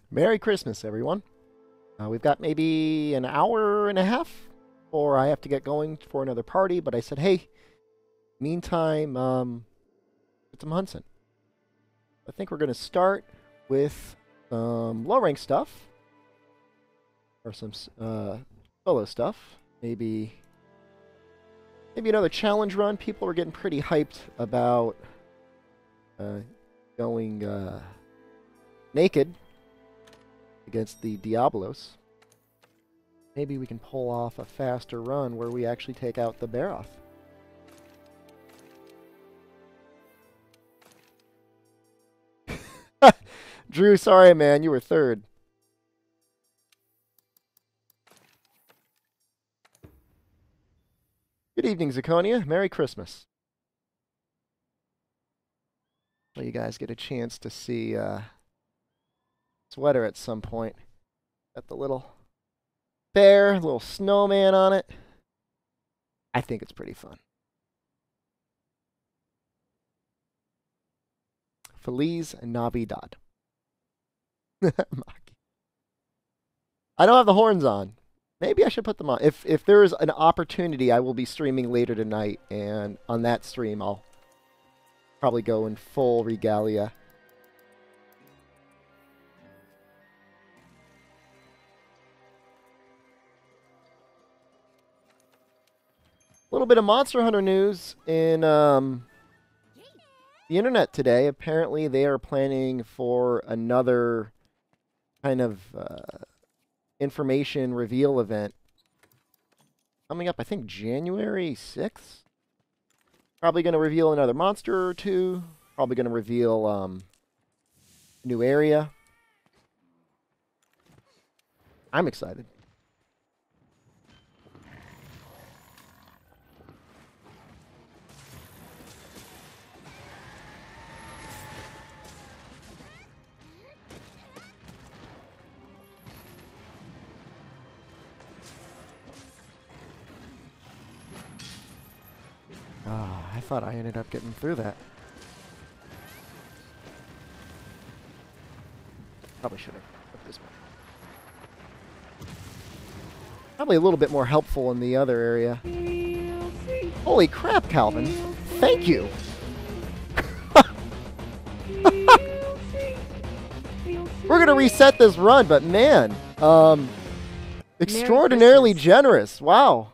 Merry Christmas, everyone. We've got maybe an hour and a half or I have to get going for another party, but I said, hey, meantime, get some hunts in. I think we're going to start with some low-rank stuff, or some solo stuff. Maybe another challenge run. People are getting pretty hyped about going naked against the Diablos. Maybe we can pull off a faster run where we actually take out the Baroth. Drew, sorry, man. You were third. Good evening, Zaconia. Merry Christmas. Well, you guys get a chance to see sweater at some point. Got the little bear, little snowman on it. I think it's pretty fun. Feliz Navidad. I don't have the horns on. Maybe I should put them on. If there is an opportunity, I will be streaming later tonight, and on that stream, I'll probably go in full regalia. A little bit of Monster Hunter news in the internet today. Apparently, they are planning for another kind of information reveal event coming up, I think, January 6th. Probably going to reveal another monster or two. Probably going to reveal a new area. I'm excited. I thought I ended up getting through that. Probably should have put this one. Probably a little bit more helpful in the other area. Holy crap, Calvin. Thank you. We're going to reset this run, but man, extraordinarily generous. Wow.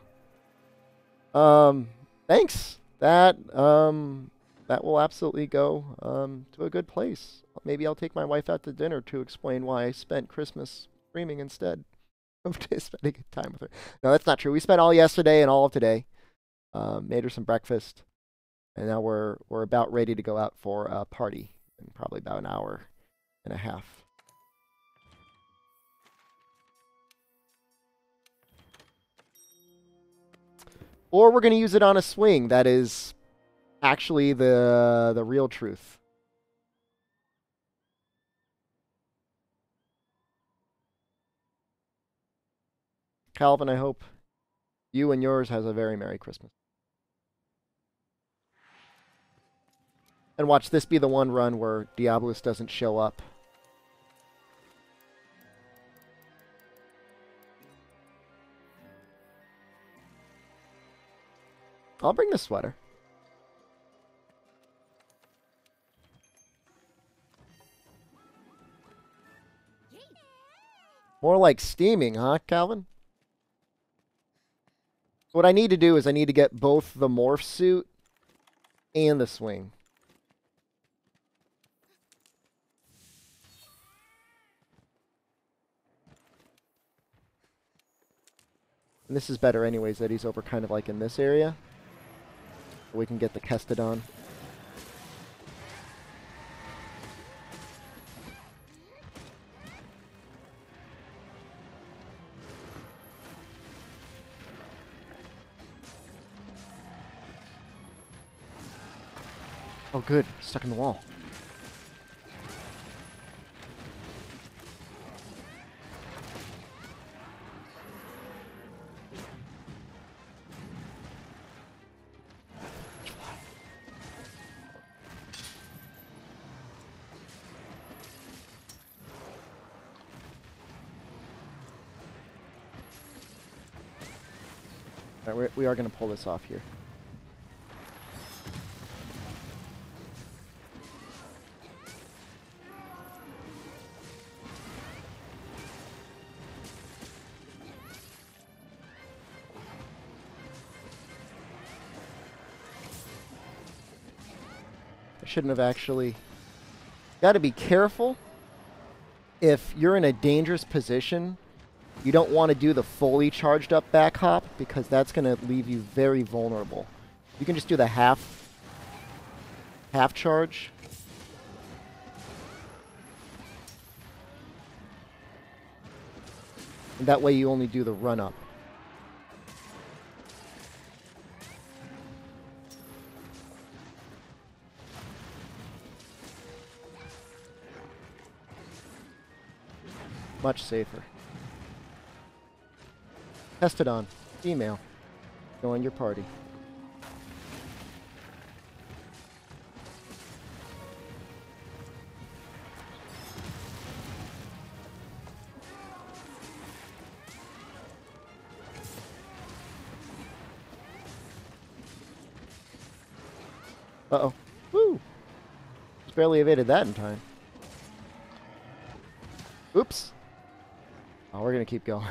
Thanks. That will absolutely go to a good place. Maybe I'll take my wife out to dinner to explain why I spent Christmas streaming instead of spending good time with her. No, that's not true. We spent all yesterday and all of today. Made her some breakfast, and now we're about ready to go out for a party in probably about an hour and a half. Or we're going to use it on a swing. That is actually the real truth. Calvin, I hope you and yours has a very Merry Christmas. And watch this be the one run where Diablos doesn't show up. I'll bring the sweater. More like steaming, huh, Calvin? What I need to do is I need to get both the morph suit and the swing. And this is better anyways, that he's over kind of like in this area. We can get the Kestodon. Oh, good. Stuck in the wall. All right, we are going to pull this off here. I shouldn't have actually... Got to be careful. If you're in a dangerous position, you don't want to do the fully charged up back hop because that's going to leave you very vulnerable. You can just do the half charge. And that way you only do the run up. Much safer. Testodon, female. Join your party. Uh-oh. Woo! Just barely evaded that in time. Oops. Oh, we're gonna keep going.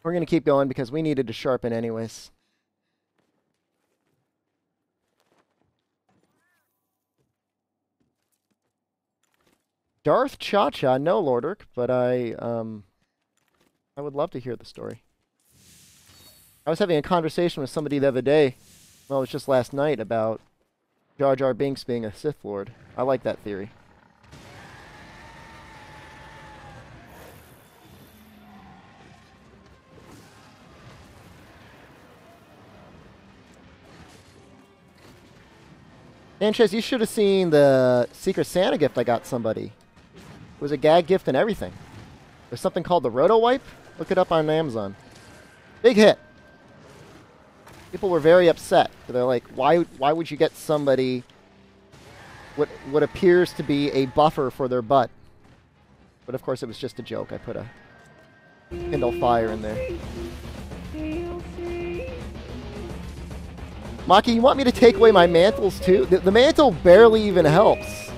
We're gonna keep going because we needed to sharpen anyways. Darth Cha-Cha, no Lord Urk, but I would love to hear the story. I was having a conversation with somebody the other day, well, it was just last night, about Jar Jar Binks being a Sith Lord. I like that theory. Sanchez, you should have seen the Secret Santa gift I got somebody. It was a gag gift and everything. There's something called the Roto Wipe. Look it up on Amazon. Big hit. People were very upset. They're like, why would you get somebody what appears to be a buffer for their butt? But of course it was just a joke. I put a Kindle Fire in there. Maki, you want me to take away my mantles too? The mantle barely even helps.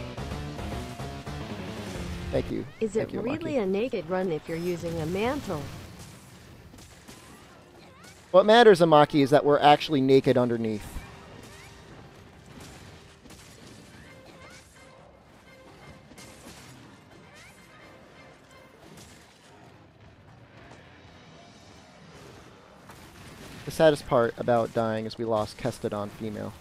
Thank you. Is it really a naked run if you're using a mantle? What matters, Amaki, is that we're actually naked underneath. The saddest part about dying is we lost Kestodon female.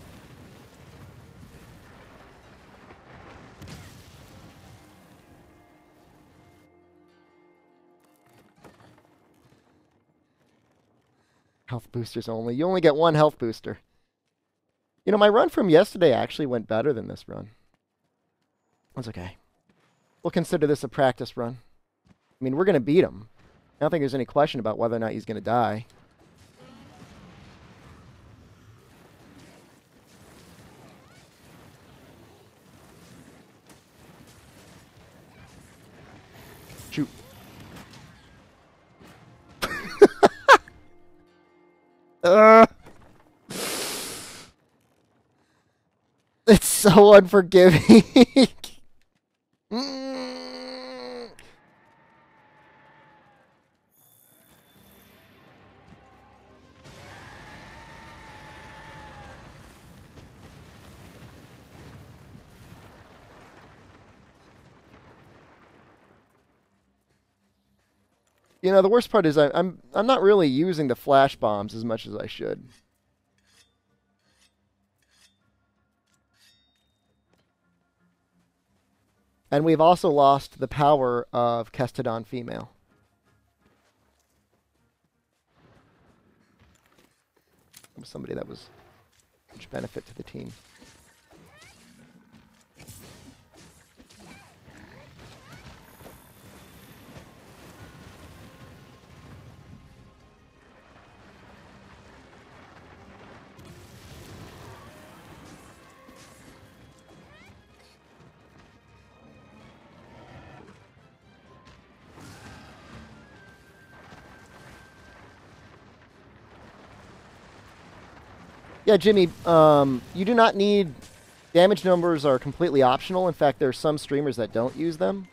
Health boosters only. You only get one health booster. You know, my run from yesterday actually went better than this run. That's okay. We'll consider this a practice run. I mean, we're going to beat him. I don't think there's any question about whether or not he's going to die. Shoot. It's so unforgiving. You know, the worst part is I'm not really using the flash bombs as much as I should. And we've also lost the power of Kestodon female. It was somebody that was much benefit to the team. Yeah, Jimmy, you do not need... Damage numbers are completely optional. In fact, there are some streamers that don't use them.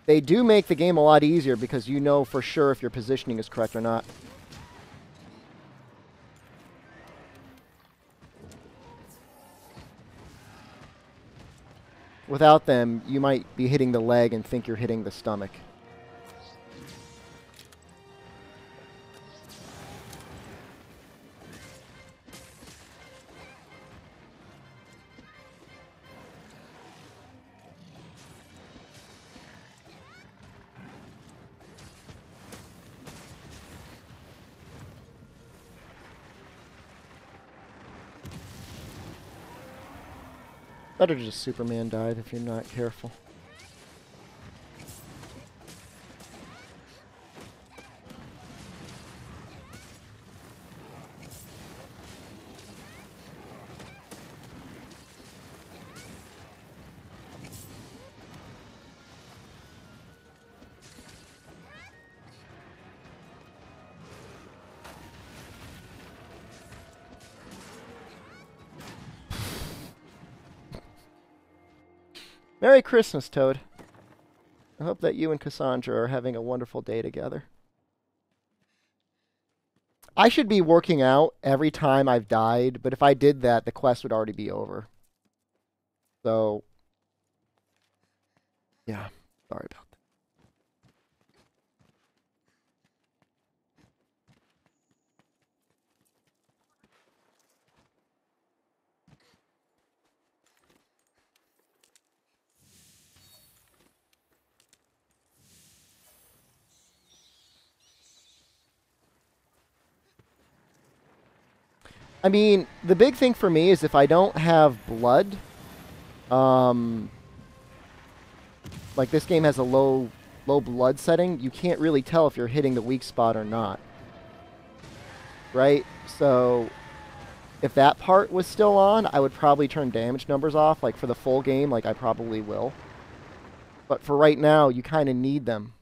They do make the game a lot easier because you know for sure if your positioning is correct or not. Without them, you might be hitting the leg and think you're hitting the stomach. Better to just Superman dive if you're not careful. Merry Christmas, Toad. I hope that you and Cassandra are having a wonderful day together. I should be working out every time I've died, but if I did that, the quest would already be over. So, yeah, sorry about that. I mean, the big thing for me is if I don't have blood, like this game has a low blood setting, you can't really tell if you're hitting the weak spot or not. Right? So if that part was still on, I would probably turn damage numbers off, like for the full game, like I probably will. But for right now, you kind of need them.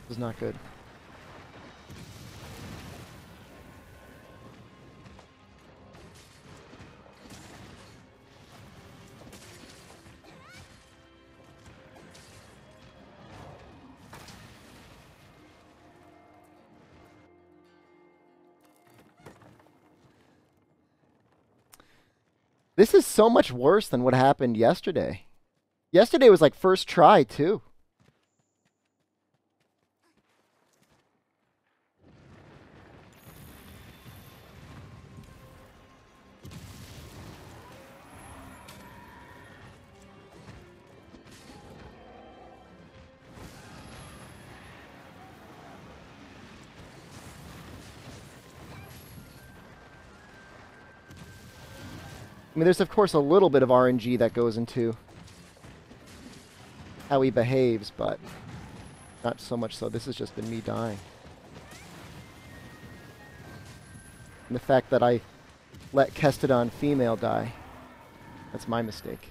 This is not good. This is so much worse than what happened yesterday. Yesterday was like first try, too. I mean, there's of course a little bit of RNG that goes into how he behaves, but not so much so. This has just been me dying. And the fact that I let Kestodon female die, that's my mistake.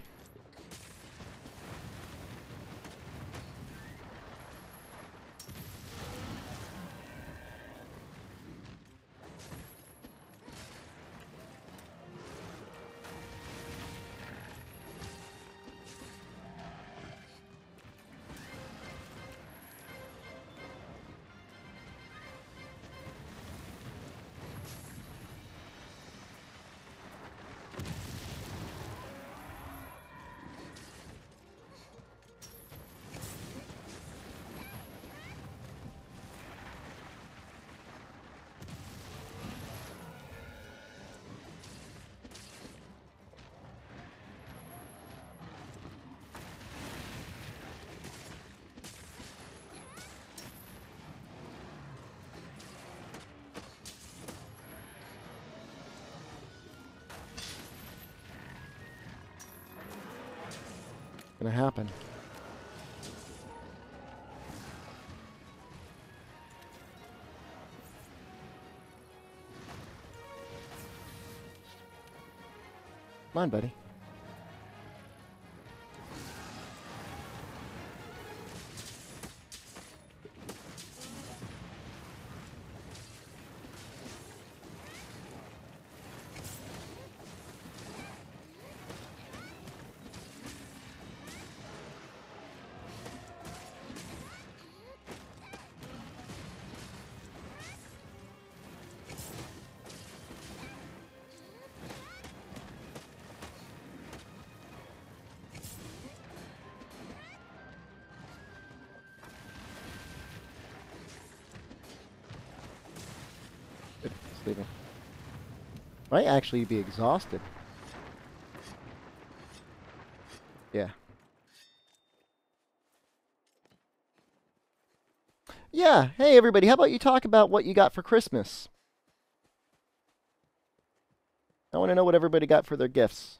gonna happen. Come on, buddy. Good. Sleeping. Might actually be exhausted. Yeah. Yeah. Hey, everybody. How about you talk about what you got for Christmas? I want to know what everybody got for their gifts.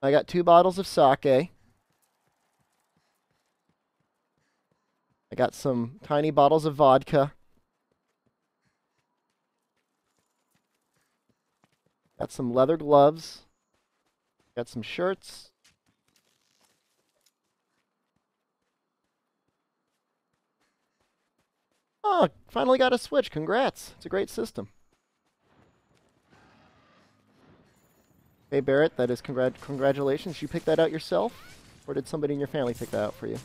I got 2 bottles of sake. I got some tiny bottles of vodka. Got some leather gloves. Got some shirts. Oh, finally got a Switch. Congrats. It's a great system. Hey, Barrett, that is congratulations. You picked that out yourself? Or did somebody in your family pick that out for you?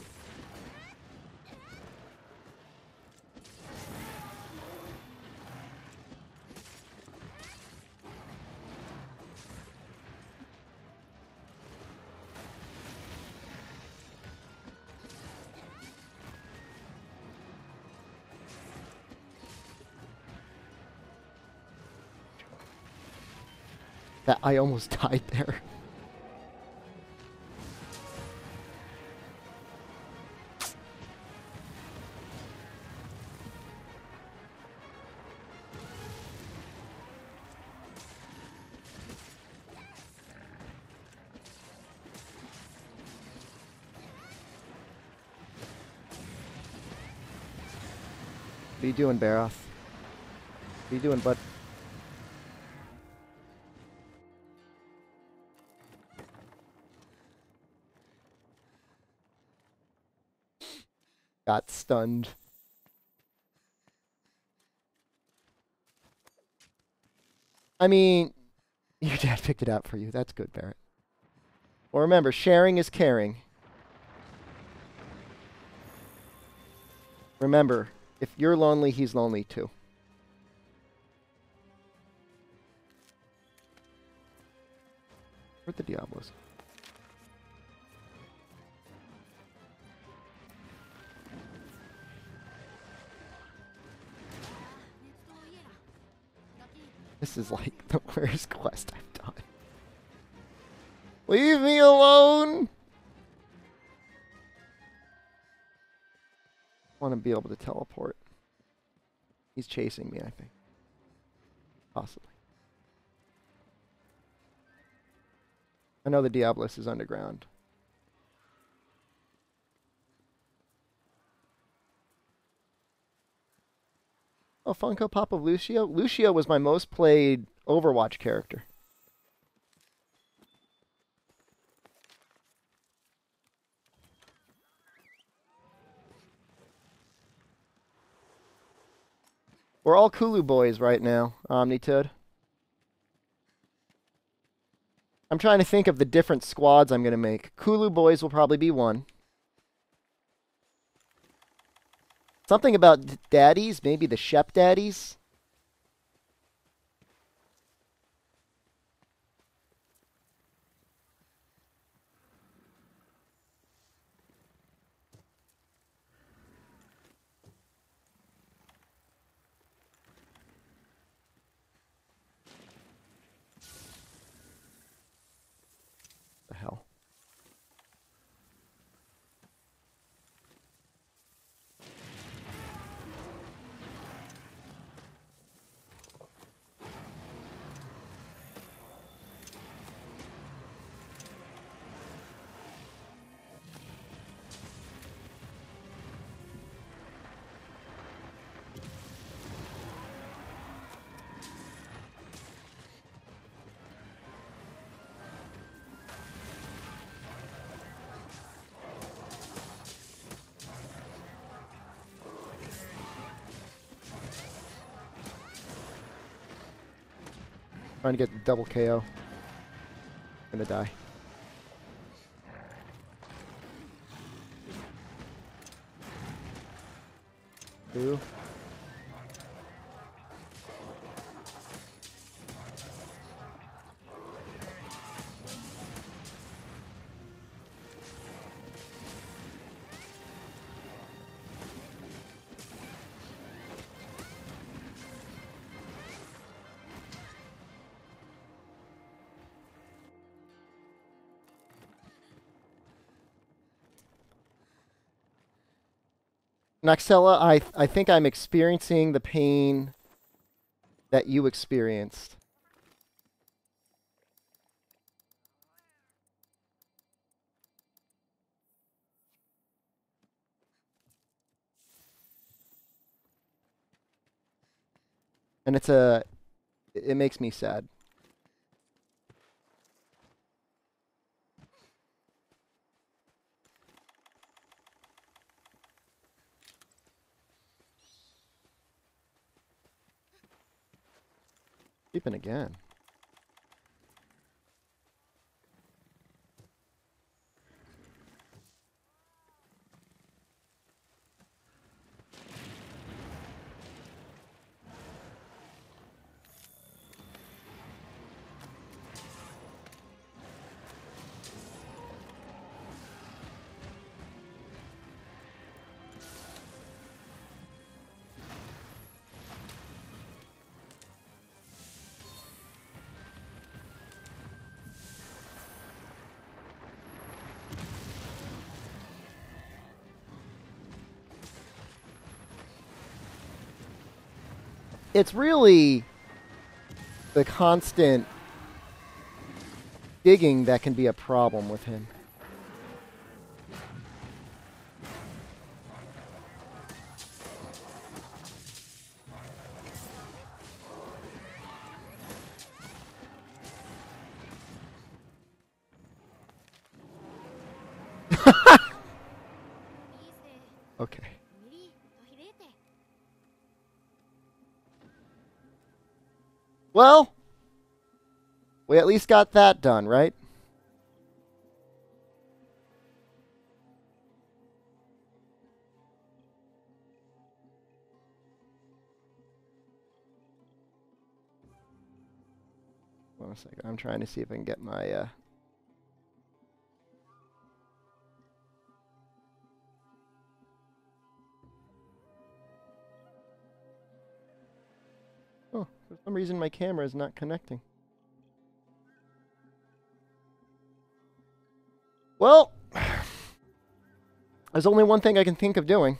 That I almost died there. What are you doing, Baroth? What are you doing, bud? Got stunned. I mean, your dad picked it out for you. That's good, Barrett. Well, remember, sharing is caring. Remember, if you're lonely, he's lonely too. Where'd the Diablos? This is like the worst quest I've done. Leave me alone! I want to be able to teleport. He's chasing me, I think. Possibly. I know the Diablos is underground. Oh, Funko Pop of Lucio? Lucio was my most played Overwatch character. We're all Kulu boys right now, Omnitoad. I'm trying to think of the different squads I'm going to make. Kulu boys will probably be one. Something about daddies, maybe the Shep daddies. The hell. Trying to get the double KO. Gonna die. Two. Noxella, I think I'm experiencing the pain that you experienced. And it makes me sad. Sleeping again. It's really the constant digging that can be a problem with him. Okay. Well, we at least got that done, right? Hold on a second. I'm trying to see if I can get my Oh, for some reason my camera is not connecting. Well, there's only one thing I can think of doing.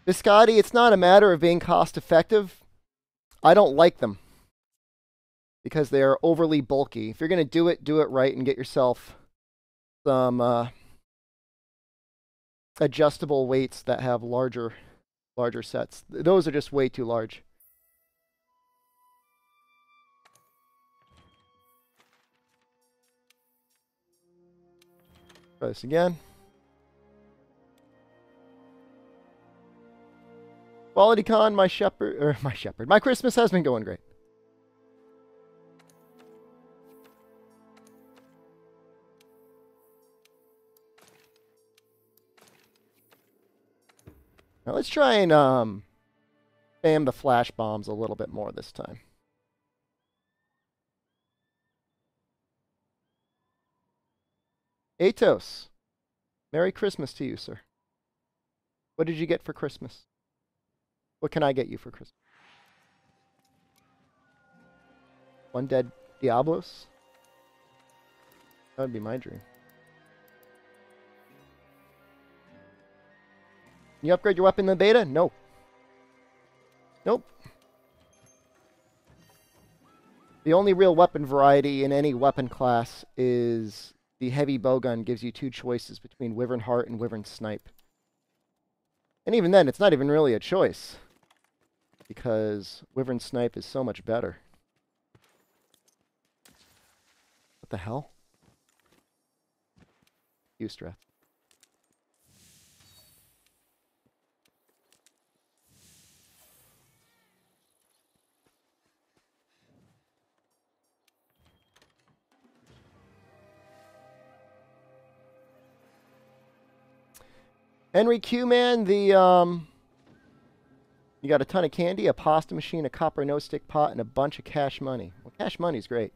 Biscotti, it's not a matter of being cost effective. I don't like them because they are overly bulky. If you're going to do it right and get yourself some adjustable weights that have larger sets. Those are just way too large. Try this again. QualityCon, my Christmas has been going great. Now let's try and spam the flash bombs a little bit more this time. Atos, Merry Christmas to you, sir. What did you get for Christmas? What can I get you for Christmas? One dead Diablos? That would be my dream. Can you upgrade your weapon in the beta? No. Nope. The only real weapon variety in any weapon class is the heavy bowgun gives you two choices between Wyvern Heart and Wyvern Snipe. And even then, it's not even really a choice, because Wyvern Snipe is so much better. What the hell? Ustreth. Henry Q, man, you got a ton of candy, a pasta machine, a copper no-stick pot, and a bunch of cash money. Well, cash money's great.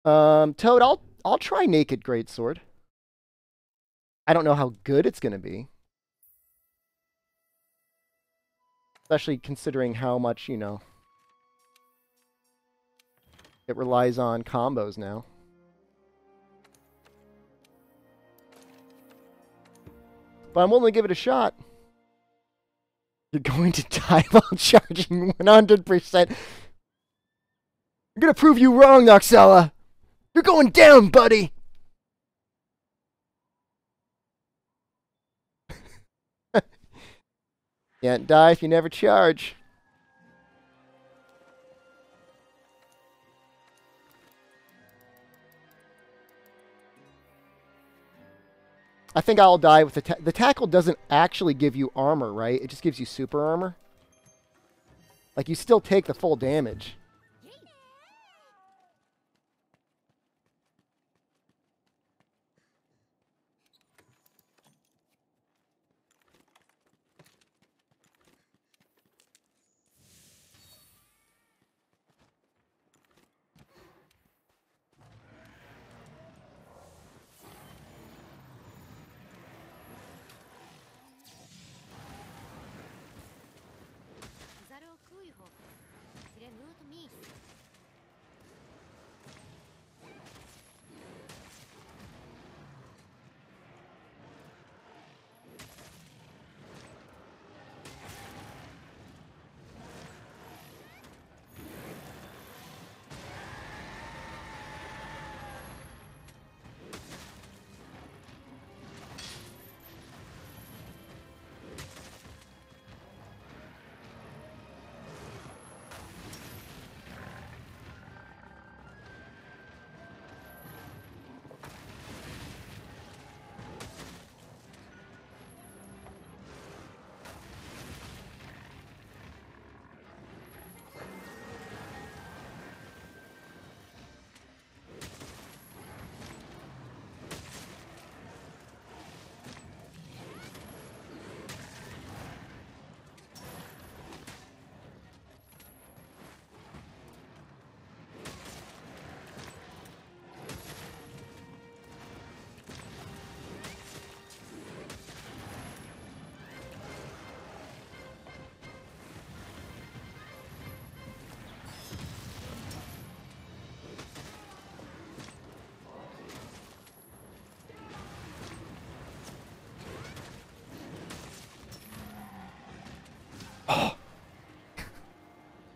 Toad, I'll try Naked Greatsword. I don't know how good it's gonna be. Especially considering how much, you know, it relies on combos now. But I'm willing to give it a shot. You're going to die while charging 100%. I'm going to prove you wrong, Noxella. You're going down, buddy. Can't die if you never charge. I think I'll die with the tackle doesn't actually give you armor, right? It just gives you super armor. Like, you still take the full damage.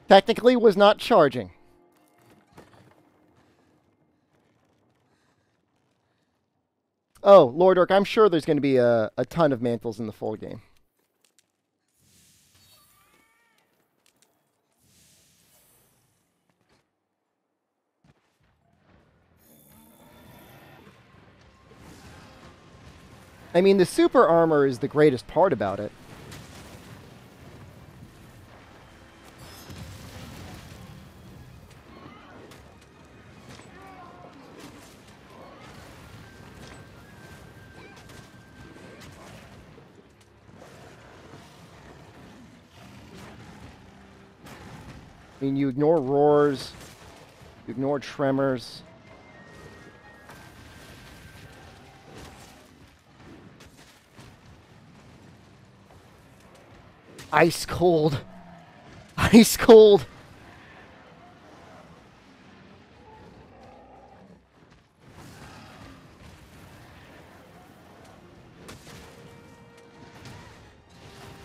Technically was not charging. Oh, Lord Orc, I'm sure there's going to be a ton of mantles in the full game. I mean, the super armor is the greatest part about it. I mean, you ignore roars, you ignore tremors. Ice cold. Ice cold.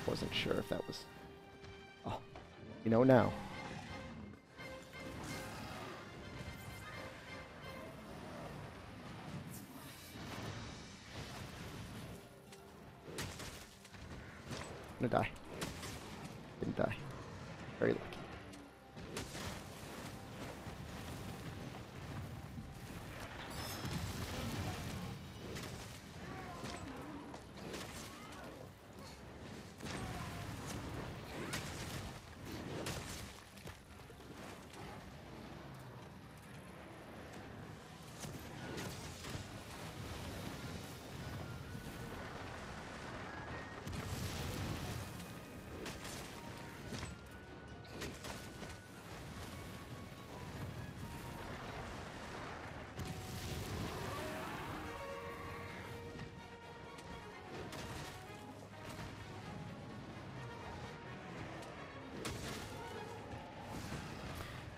Wasn't sure if that was... Oh, you know now. I'm gonna die. Didn't die. Very lucky.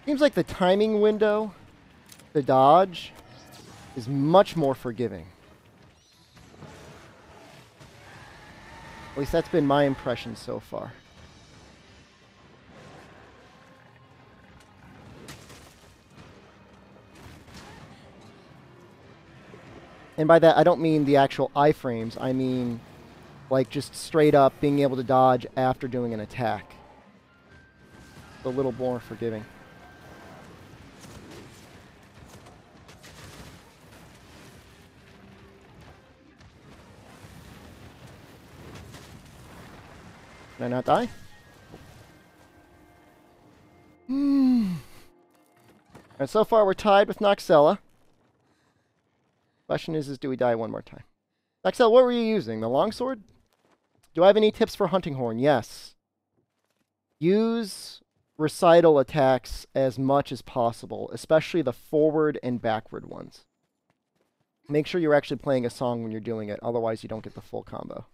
Seems like the timing window, the dodge, is much more forgiving. At least that's been my impression so far. And by that, I don't mean the actual iframes. I mean, like, just straight up being able to dodge after doing an attack. A little more forgiving. Can I not die? And so far we're tied with Noxella. Question is do we die one more time? Noxella, what were you using? The longsword? Do I have any tips for hunting horn? Yes. Use recital attacks as much as possible, especially the forward and backward ones. Make sure you're actually playing a song when you're doing it, otherwise you don't get the full combo.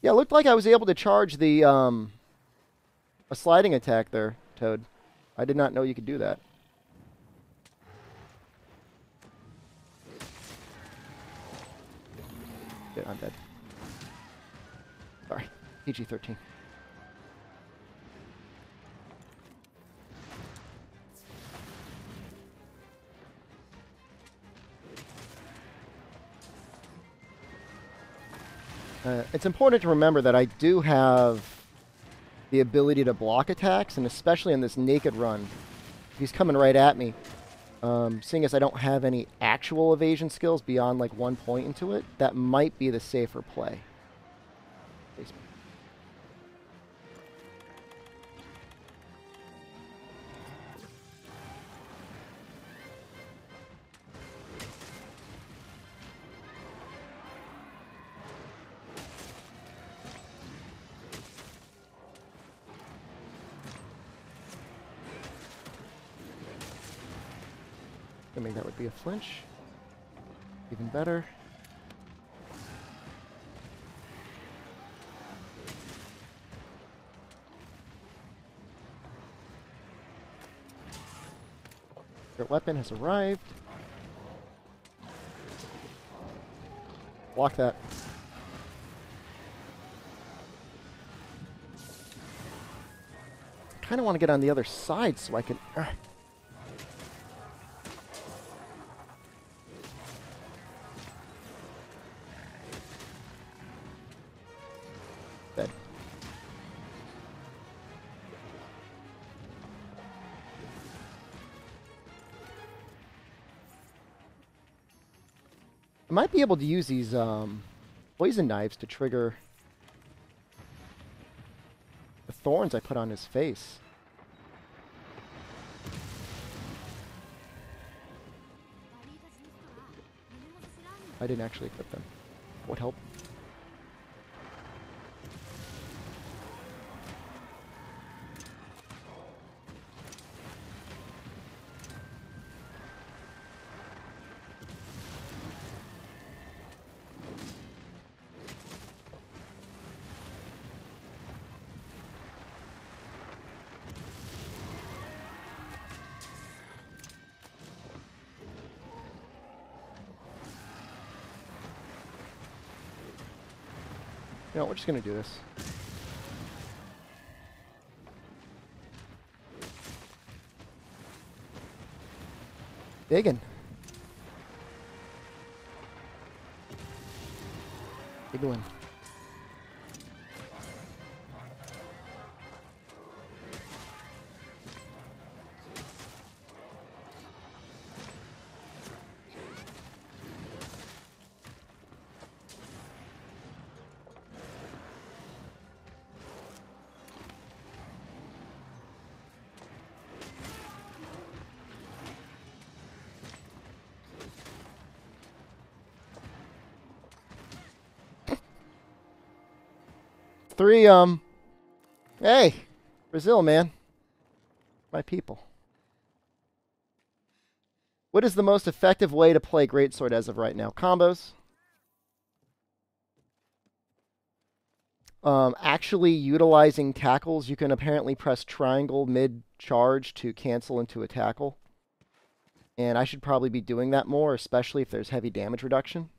Yeah, it looked like I was able to charge the a sliding attack there, Toad. I did not know you could do that. Shit, I'm dead. Sorry. PG-13. It's important to remember that I do have the ability to block attacks, and especially in this naked run, if he's coming right at me, seeing as I don't have any actual evasion skills beyond like 1 point into it, that might be the safer play. I mean, that would be a flinch. Even better. Their weapon has arrived. Block that. I kind of want to get on the other side so I can... Dead. I might be able to use these poison knives to trigger the thorns I put on his face. I didn't actually equip them. Would help. No, we're just gonna do this. Digging. Big one. Three, hey, Brazil, man. My people. What is the most effective way to play Greatsword as of right now? Combos. Actually utilizing tackles, you can apparently press triangle mid-charge to cancel into a tackle. And I should probably be doing that more, especially if there's heavy damage reduction.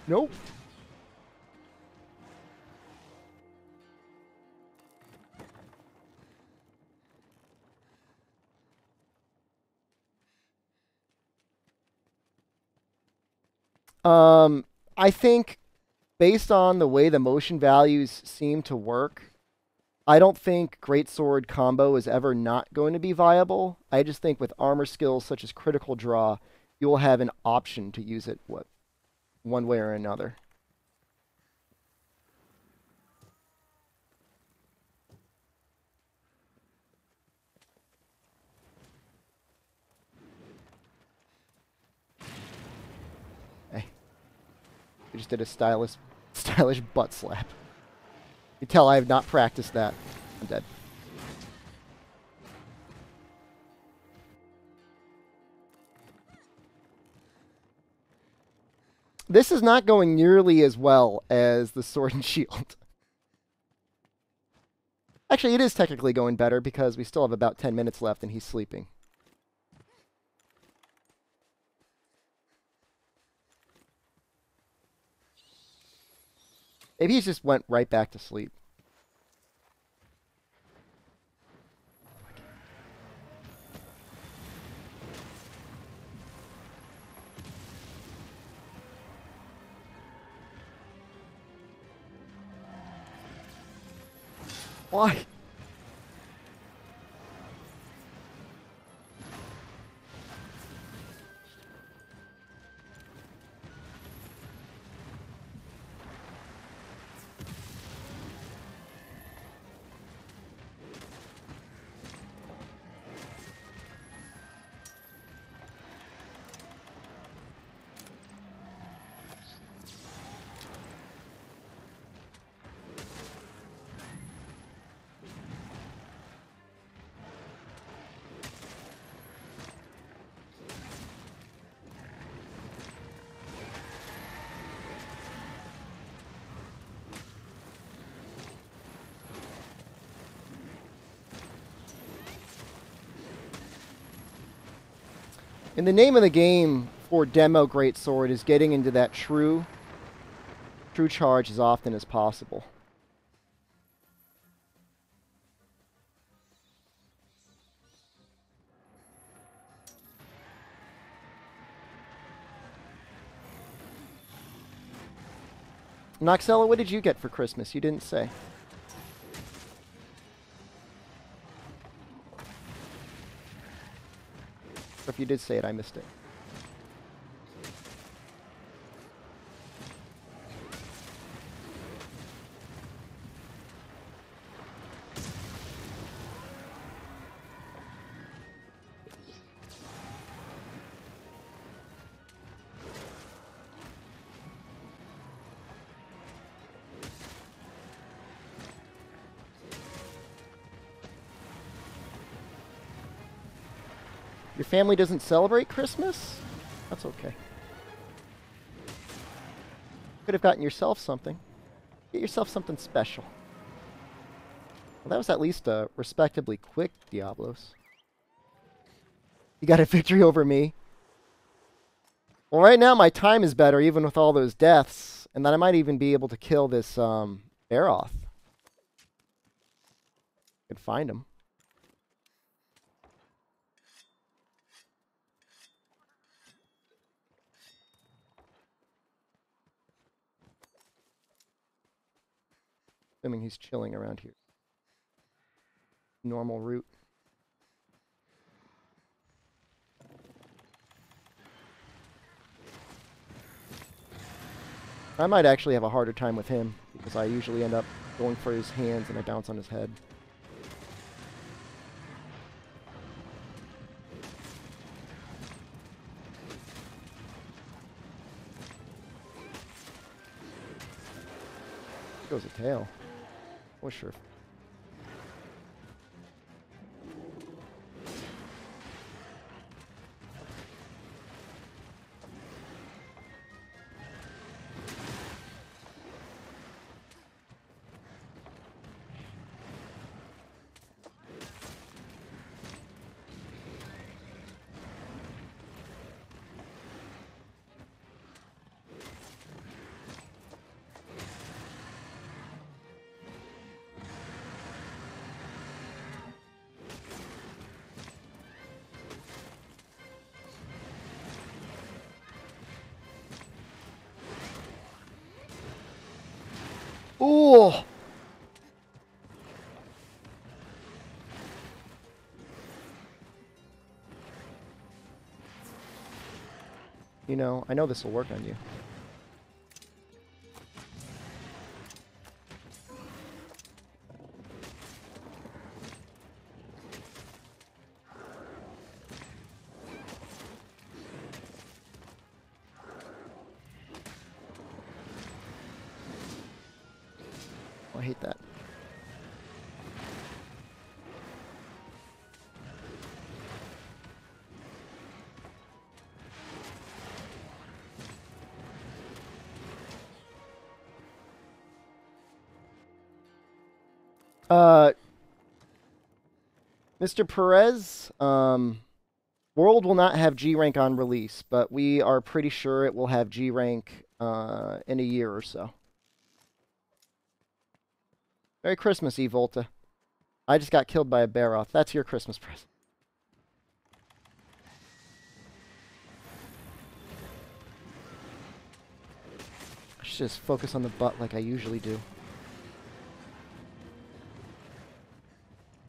Nope. I think based on the way the motion values seem to work, I don't think Greatsword combo is ever not going to be viable. I just think with armor skills such as critical draw, you will have an option to use it one way or another. Hey, we just did a stylish butt slap. You tell I have not practiced that. I'm dead. This is not going nearly as well as the Sword and Shield. Actually, it is technically going better because we still have about 10 minutes left and he's sleeping. Maybe he just went right back to sleep. Why? And the name of the game for demo Greatsword is getting into that true charge as often as possible. Noxella, what did you get for Christmas? You didn't say. Or if you did say it, I missed it. Your family doesn't celebrate Christmas? That's okay. Could have gotten yourself something. Get yourself something special. Well, that was at least respectably quick, Diablos. You got a victory over me. Well, right now my time is better, even with all those deaths. And then I might even be able to kill this Aeroth. Could find him. Assuming he's chilling around here. Normal route. I might actually have a harder time with him, because I usually end up going for his hands and I bounce on his head. There goes a tail. Oh, sure. Ooh! You know, I know this will work on you. Oh, I hate that. Mr. Perez, World will not have G rank on release, but we are pretty sure it will have G rank in a year or so. Merry Christmas, Evolta. I just got killed by a Baroth. That's your Christmas present. I should just focus on the butt like I usually do.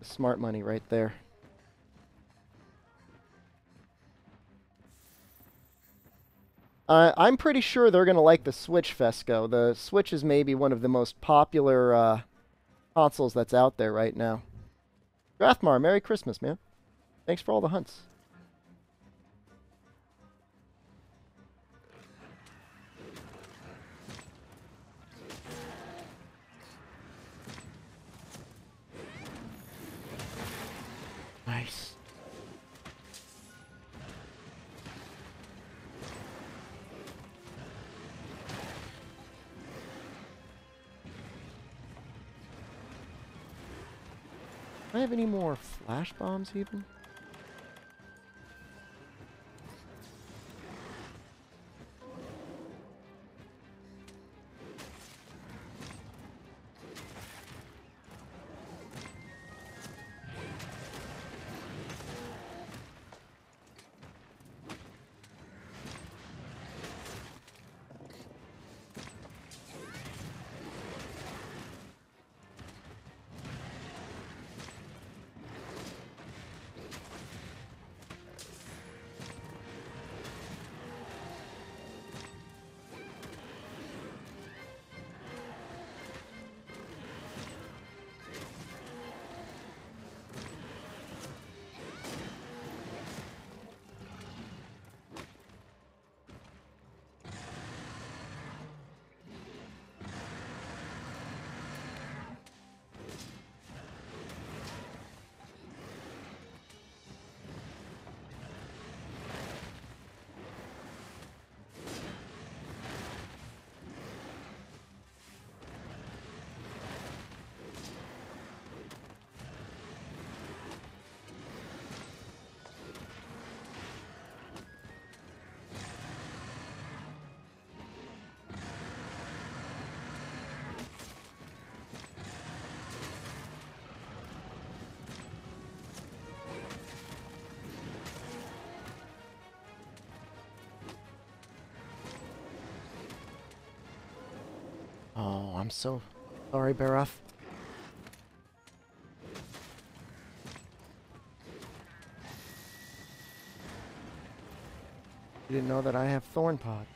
The smart money right there. I'm pretty sure they're going to like the Switch, Fesco. The Switch is maybe one of the most popular consoles that's out there right now. Drathmar, Merry Christmas, man. Thanks for all the hunts. Nice. Do I have any more flash bombs even? I'm so sorry, Barath. You didn't know that I have Thorn Pod.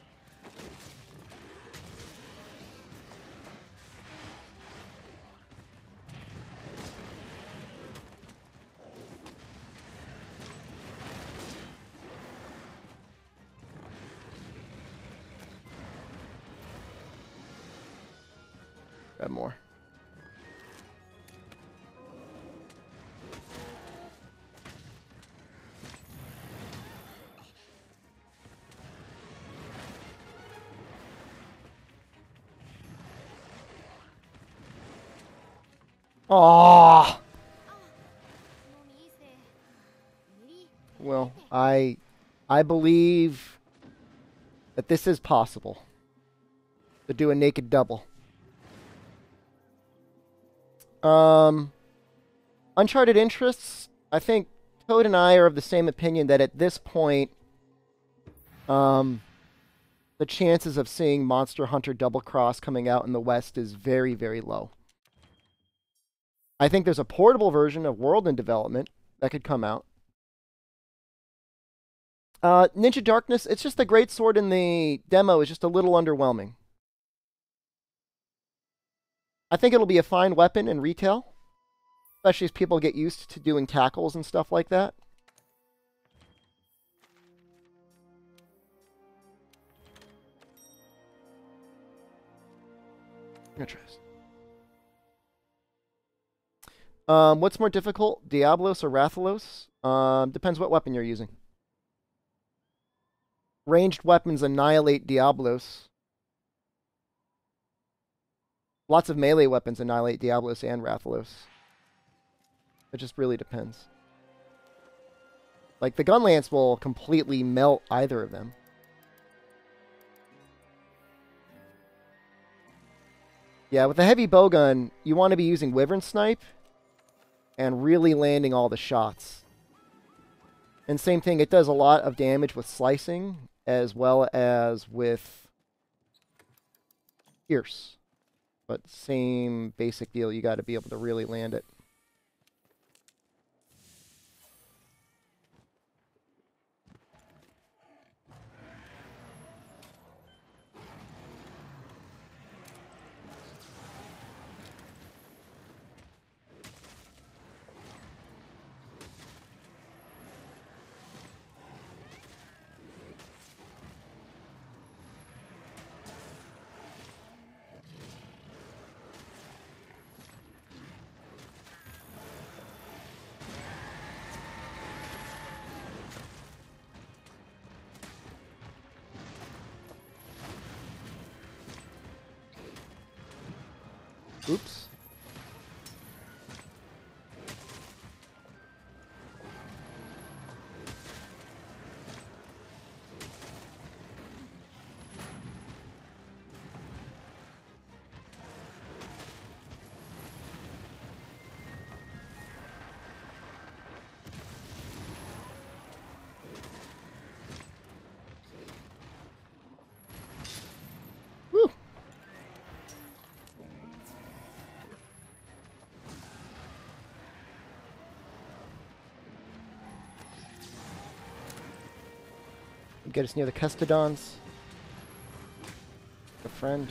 Grab more. Oh. Well, I believe that this is possible to do a naked double. Uncharted interests. I think Toad and I are of the same opinion that at this point, the chances of seeing Monster Hunter Double Cross coming out in the West is very, very low. I think there's a portable version of World in development that could come out. Ninja Darkness, it's just the great sword in the demo is just a little underwhelming. I think it'll be a fine weapon in retail, especially as people get used to doing tackles and stuff like that. Interesting. What's more difficult, Diablos or Rathalos? Depends what weapon you're using. Ranged weapons annihilate Diablos. Lots of melee weapons annihilate Diablos and Rathalos. It just really depends. Like, the gun lance will completely melt either of them. Yeah, with the heavy bowgun, you want to be using Wyvern Snipe and really landing all the shots. And same thing, it does a lot of damage with slicing as well as with pierce. But same basic deal, you got to be able to really land it. Oops. Woo. Get us near the Custodons. A friend.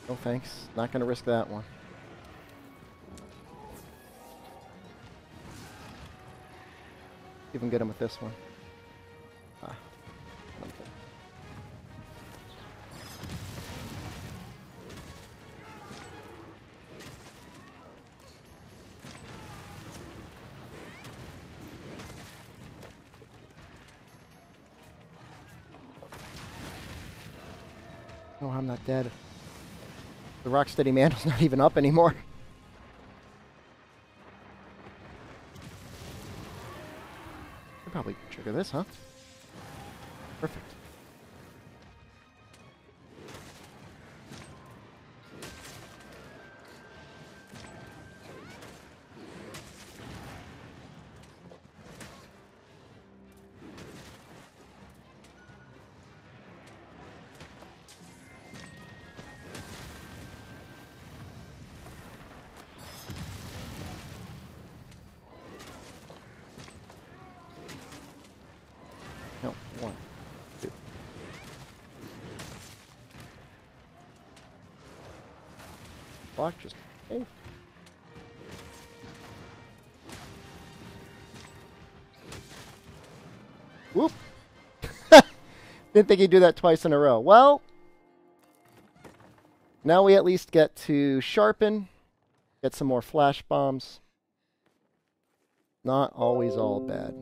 No thanks. Not going to risk that one. Even get him with this one. Ah. Okay. Oh, I'm not dead. The Rocksteady Mandel's not even up anymore. Could probably trigger this, huh? Perfect. No, one, two. Block just. Oh. Whoop! Didn't think he'd do that twice in a row. Well, now we at least get to sharpen, get some more flash bombs. Not always all bad.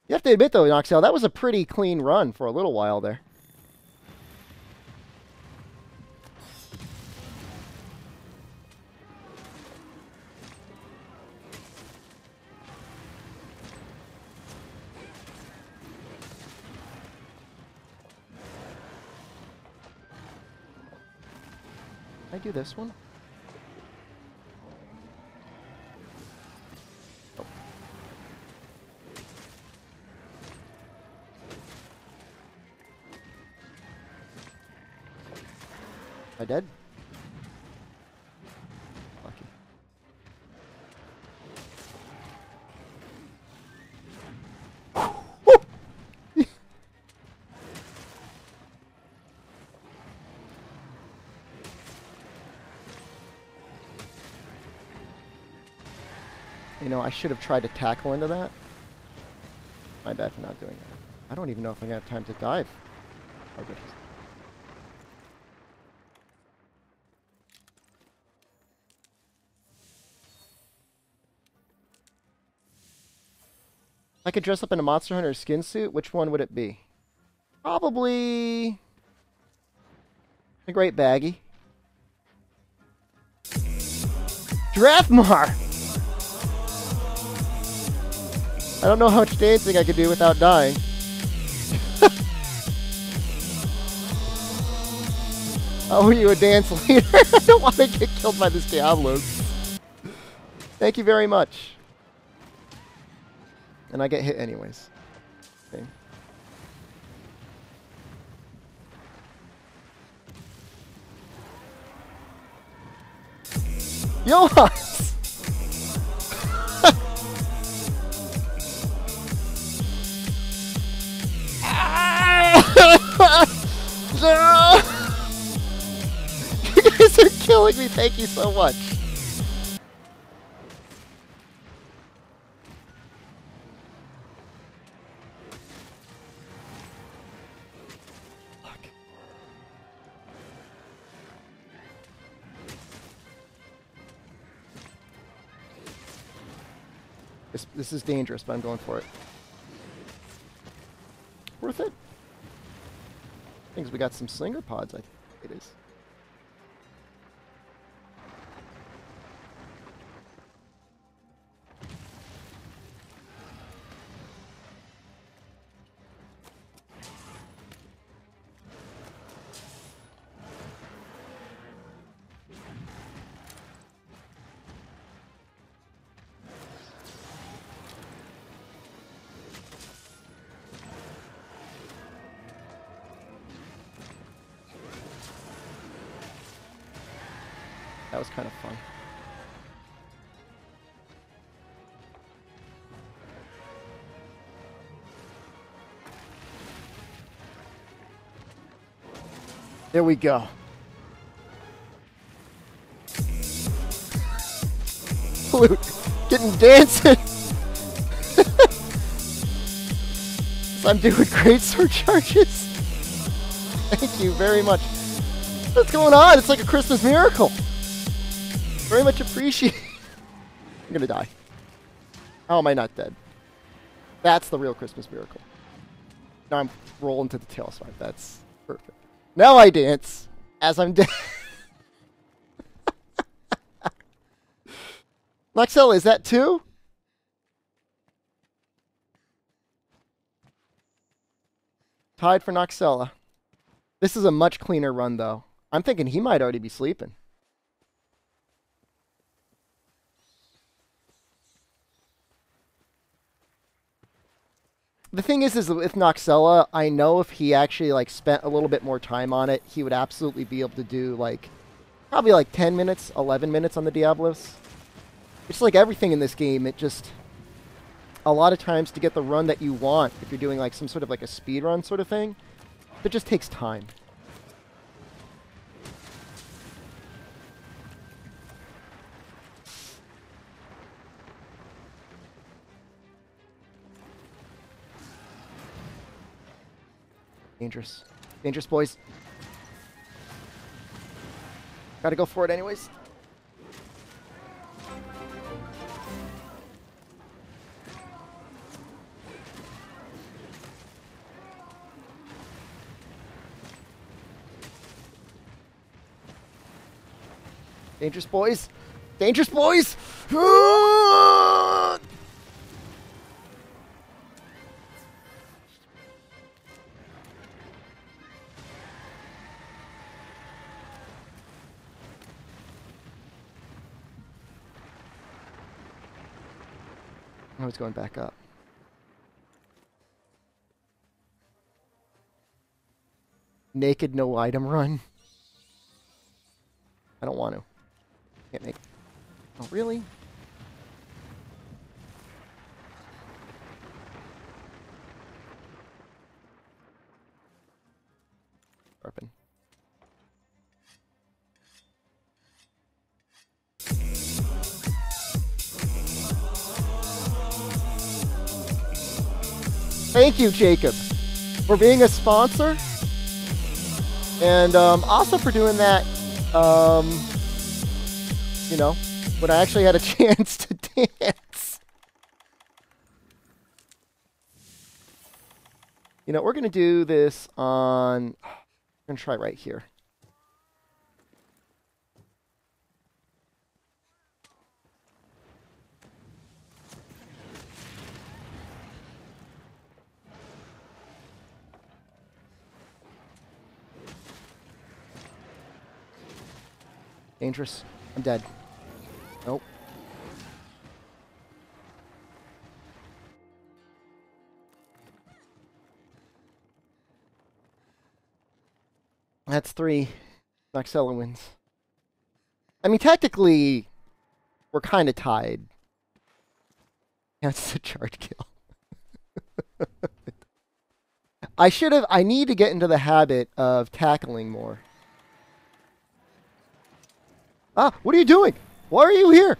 You have to admit, though, Noxel, that was a pretty clean run for a little while there. Can I do this one? Oh. Am I dead? Lucky. You know, I should have tried to tackle into that. My bad for not doing that. I don't even know if I'm going to have time to dive. Oh, good. If I could dress up in a Monster Hunter skin suit, which one would it be? Probably a Great Baggy. Drathmar! I don't know how much dancing I could do without dying. Oh, are you a dance leader? I don't want to get killed by this Diablos. Thank you very much. And I get hit anyways. Okay. Yohans! No! You guys are killing me. Thank you so much. Fuck. This is dangerous, but I'm going for it. Worth it. Things we got some slinger pods, I think it is. That was kind of fun. There we go. Flute, getting dancing. I'm doing great surcharges. Thank you very much. What's going on? It's like a Christmas miracle. Very much appreciate. I'm gonna die. How am I not dead? That's the real Christmas miracle. Now I'm rolling to the tail swipe. That's perfect. Now I dance as I'm dead. Noxella, is that 2? Tied for Noxella. This is a much cleaner run, though. I'm thinking he might already be sleeping. The thing is with Noxella, I know if he actually like spent a little bit more time on it, he would absolutely be able to do like probably like 10 minutes, 11 minutes on the Diablos. It's like everything in this game. It just a lot of times to get the run that you want, if you're doing like some sort of like a speed run sort of thing, it just takes time. Dangerous. Dangerous, boys. Gotta go for it anyways. Dangerous, boys. Dangerous, boys! I was going back up. Naked, no item run. I don't want to. Can't make. Oh, really? Sharpen. Thank you, Jacob, for being a sponsor, and also for doing that, you know, when I actually had a chance to dance. You know, we're going to do this on, I'm going to try right here. Dangerous. I'm dead. Nope. That's 3. Noxella wins. I mean, technically, we're kind of tied. That's a charge kill. I need to get into the habit of tackling more. Ah, what are you doing? Why are you here?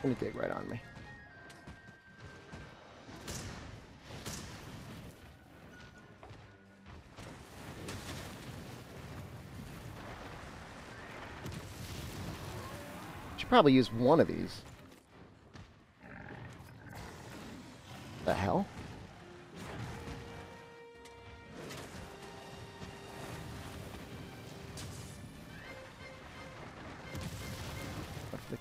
Gonna dig right on me. Should probably use one of these. The hell? What's the...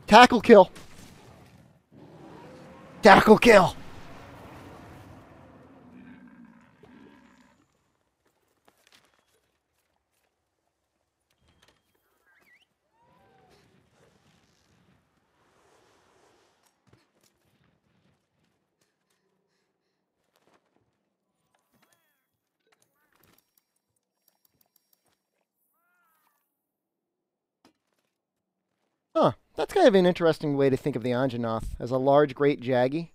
Tackle kill. Tackle kill. Huh. That's kind of an interesting way to think of the Anjanath as a large, great Jaggy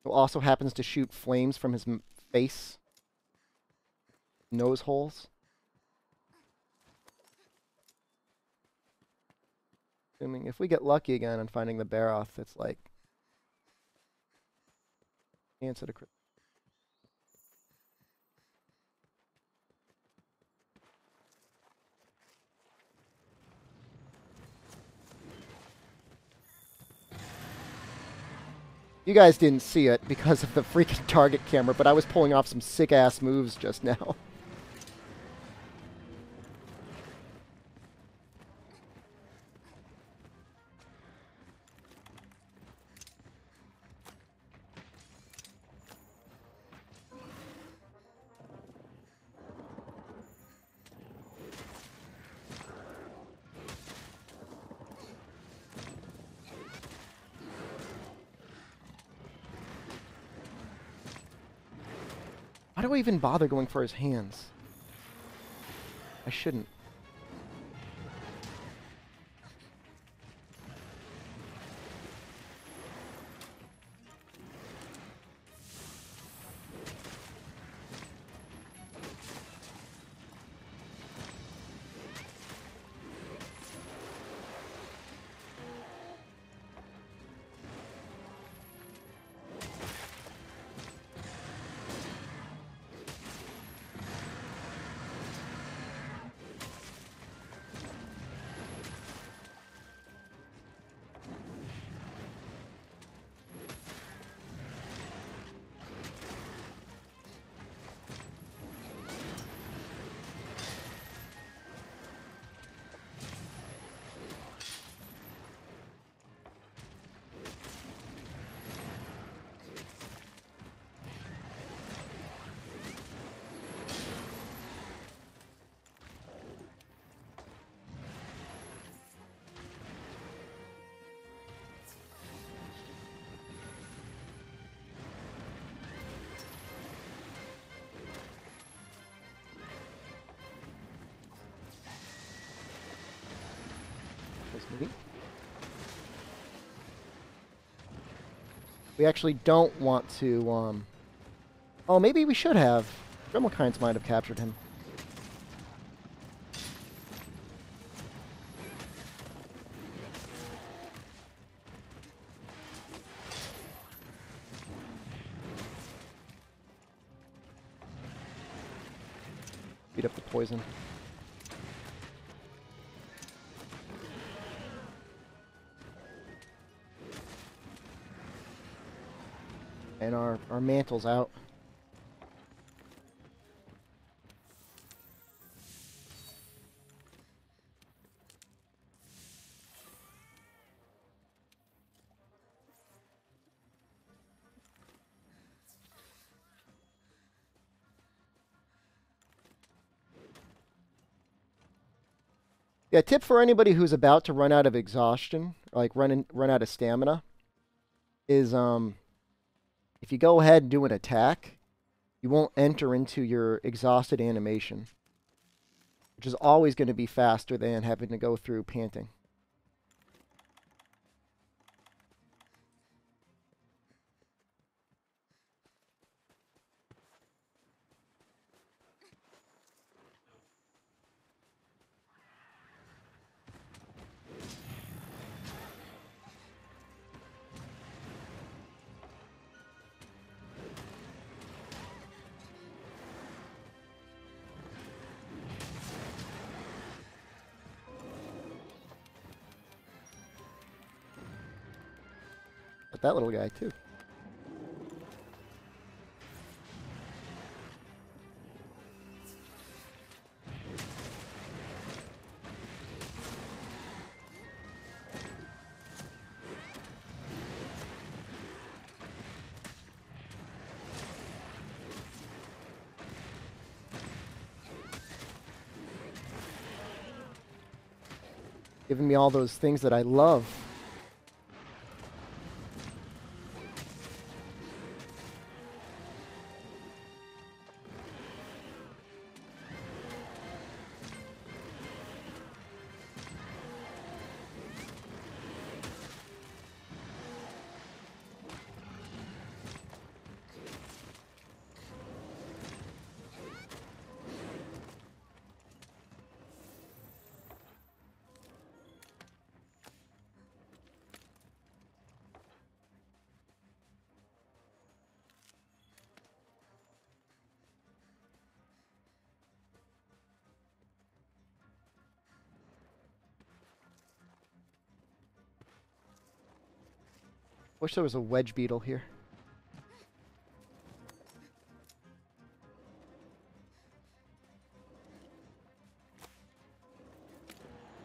who also happens to shoot flames from his face, nose holes. Assuming if we get lucky again on finding the Baroth, it's like chance at a crit. You guys didn't see it because of the freaking target camera, but I was pulling off some sick-ass moves just now. Why do I even bother going for his hands? I shouldn't. Maybe. We actually don't want to, oh, maybe we should have. Gremlkines might have captured him. Beat up the poison. And our mantle's out. Yeah, tip for anybody who's about to run out of exhaustion, like run out of stamina, is if you go ahead and do an attack, you won't enter into your exhausted animation, which is always going to be faster than having to go through panting. But that little guy, too. Giving me all those things that I love. Wish there was a wedge beetle here.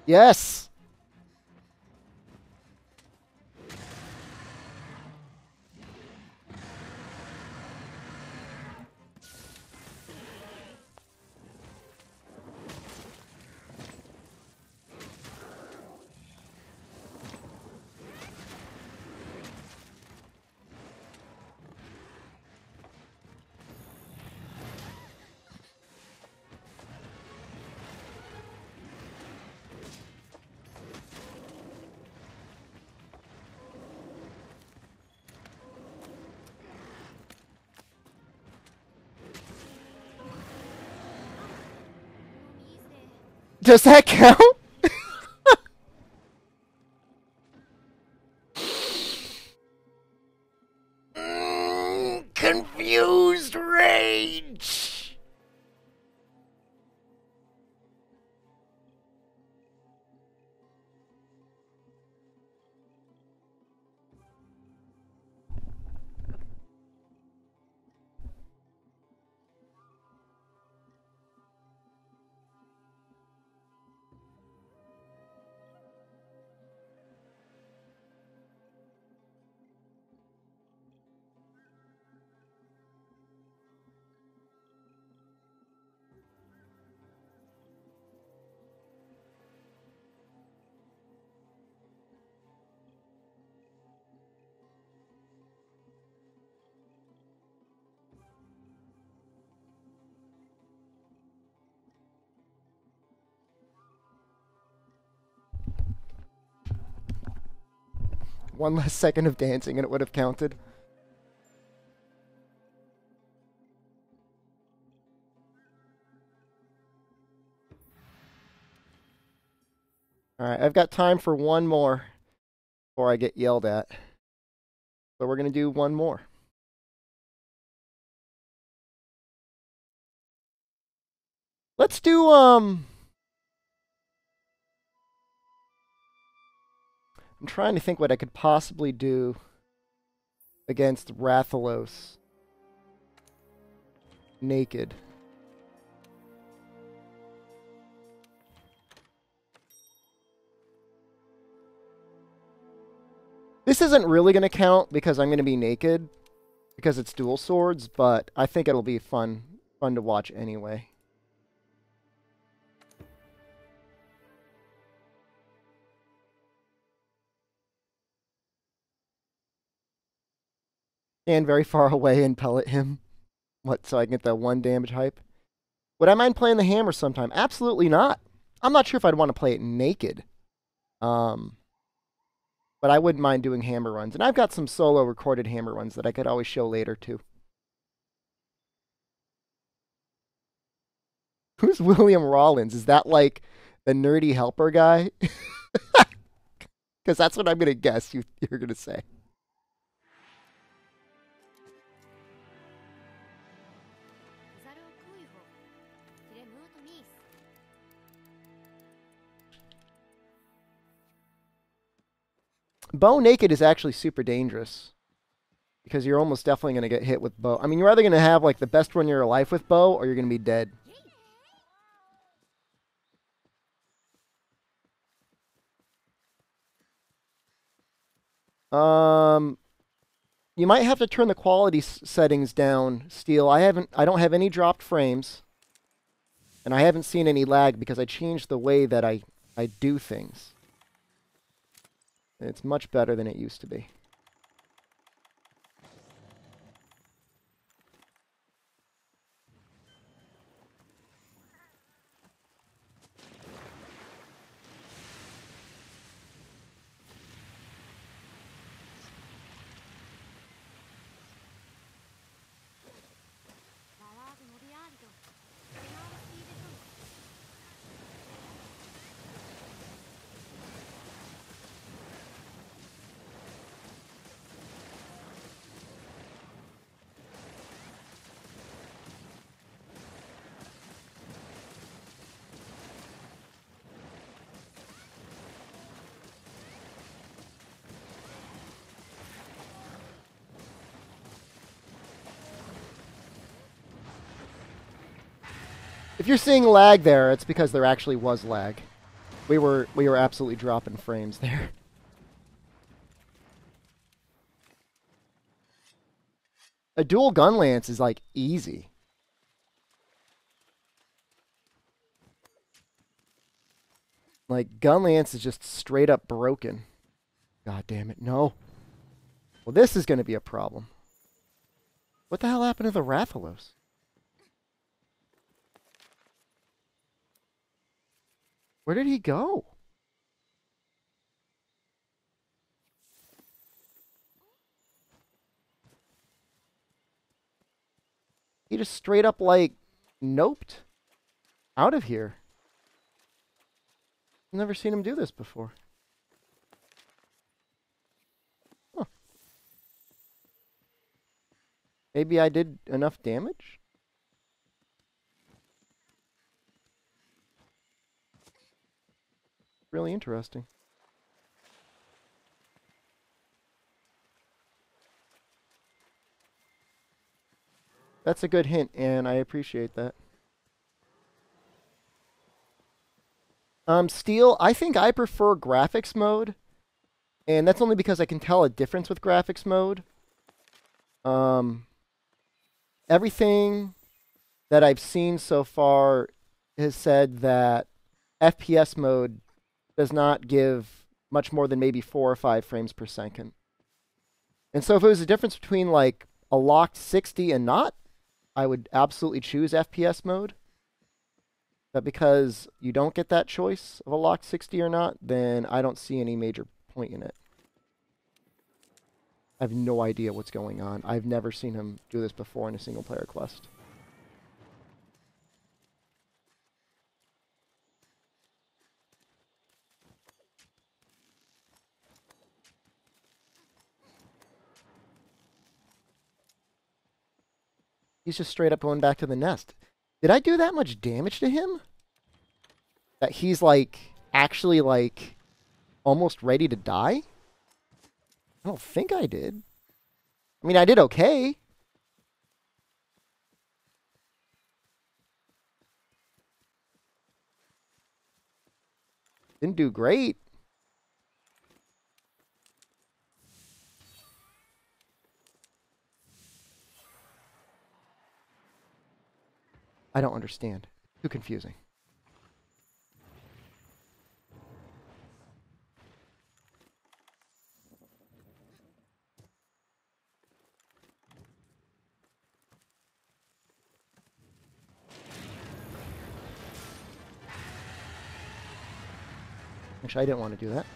Yes! Does that count? Confused rage. One less second of dancing and it would have counted. Alright, I've got time for one more before I get yelled at. So we're going to do one more. Let's do, I'm trying to think what I could possibly do against Rathalos naked. This isn't really going to count because I'm going to be naked because it's dual swords, but I think it'll be fun to watch anyway. Stand very far away and pellet him. What, so I can get that 1 damage hype? Would I mind playing the hammer sometime? Absolutely not. I'm not sure if I'd want to play it naked. But I wouldn't mind doing hammer runs. And I've got some solo recorded hammer runs that I could always show later, too. Who's William Rollins? Is that like the nerdy helper guy? Because that's what I'm going to guess you're going to say. Bow naked is actually super dangerous because you're almost definitely going to get hit with bow. I mean, you're either going to have like the best run of your life with bow or you're going to be dead. You might have to turn the quality settings down, Steel. I don't have any dropped frames and I haven't seen any lag because I changed the way that I do things. It's much better than it used to be. If you're seeing lag there, it's because there actually was lag. We were absolutely dropping frames there. A dual gun lance is like easy. Like gun lance is just straight up broken. God damn it, no. Well, this is going to be a problem. What the hell happened to the Rathalos? Where did he go? He just straight up like noped out of here. I've never seen him do this before. Huh. Maybe I did enough damage? Really interesting. That's a good hint, and I appreciate that. Steel, I think I prefer graphics mode, and that's only because I can tell a difference with graphics mode. Everything that I've seen so far has said that FPS mode does not give much more than maybe 4 or 5 frames per second. And so if it was a difference between like a locked 60 and not, I would absolutely choose FPS mode. But because you don't get that choice of a locked 60 or not, then I don't see any major point in it. I have no idea what's going on. I've never seen him do this before in a single player quest. He's just straight up going back to the nest. Did I do that much damage to him? That he's like, actually like, almost ready to die? I don't think I did. I mean, I did okay. Didn't do great. I don't understand. Too confusing. Actually, I didn't want to do that.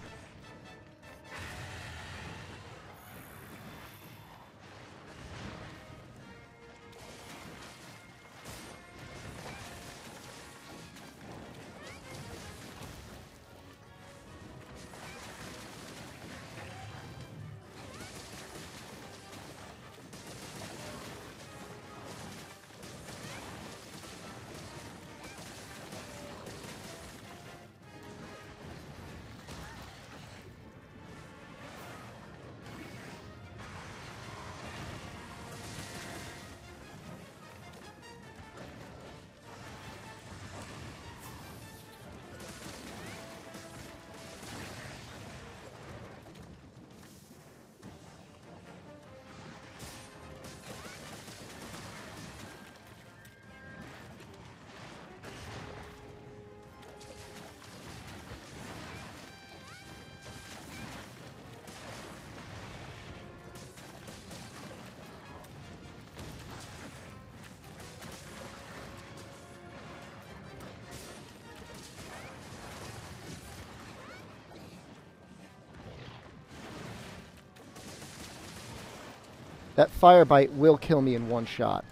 That fire bite will kill me in one shot.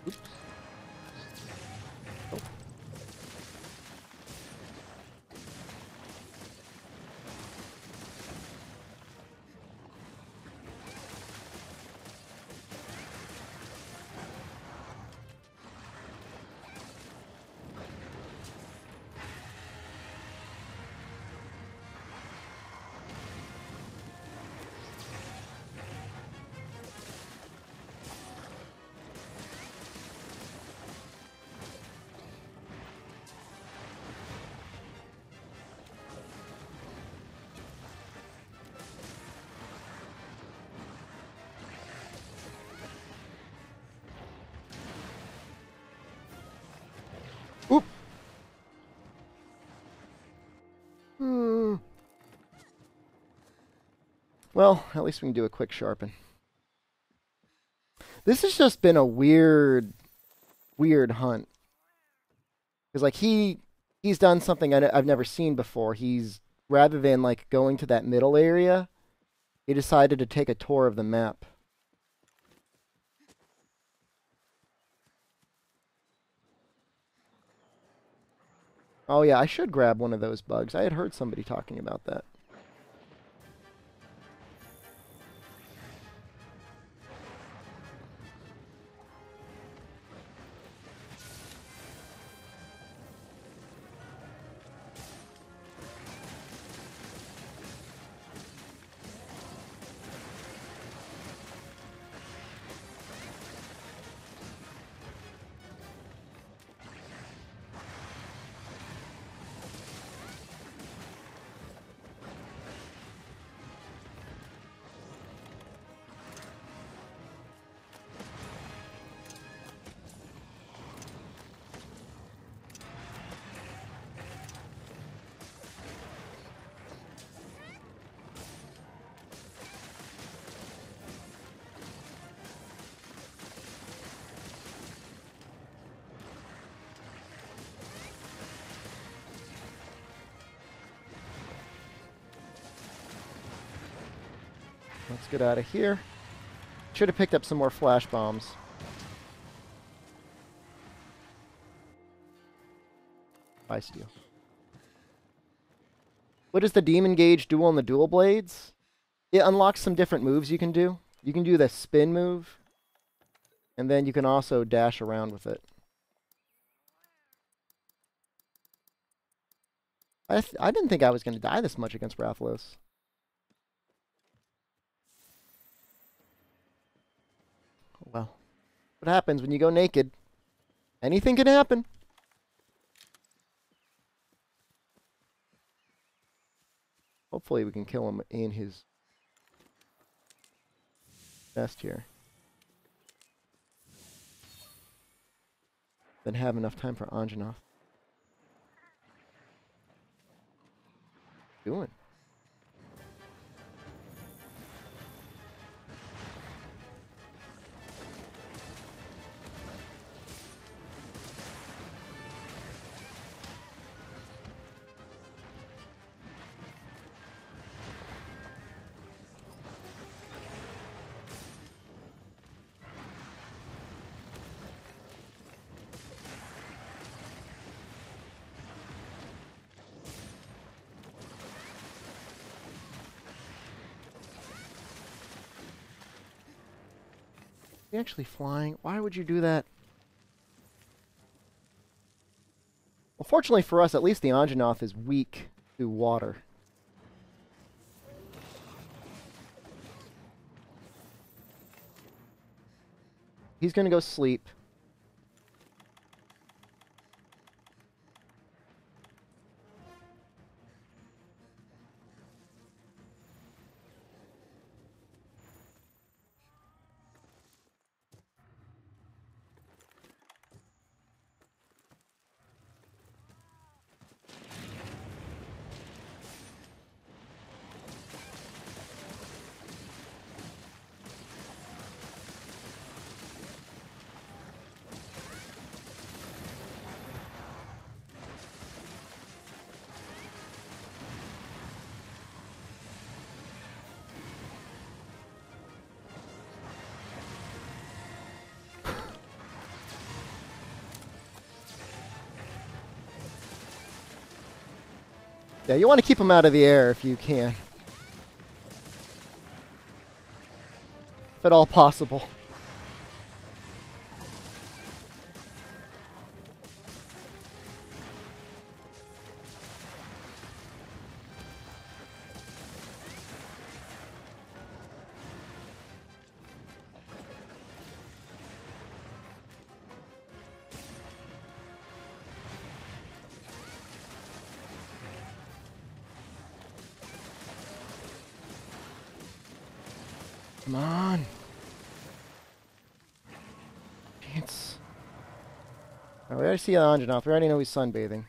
Oops. Oh. Oop. Well, at least we can do a quick sharpen. This has just been a weird hunt. Because, like, he's done something I've never seen before. He's, rather than, like, going to that middle area, he decided to take a tour of the map. Oh, yeah, I should grab one of those bugs. I had heard somebody talking about that. Let's get out of here. Should have picked up some more flash bombs. Bye, Steel. What does the Demon Gauge do on the dual blades? It unlocks some different moves you can do. You can do the spin move, and then you can also dash around with it. I didn't think I was going to die this much against Rathalos. Well, what happens when you go naked? Anything can happen. Hopefully we can kill him in his nest here. Then have enough time for Anjanath. Doing. He actually flying? Why would you do that? Well, fortunately for us, at least the Anjanath is weak to water. He's going to go sleep. Yeah, you want to keep them out of the air if you can. If at all possible. Come on. Chance. Oh, we already see Anjanath. We already know he's sunbathing.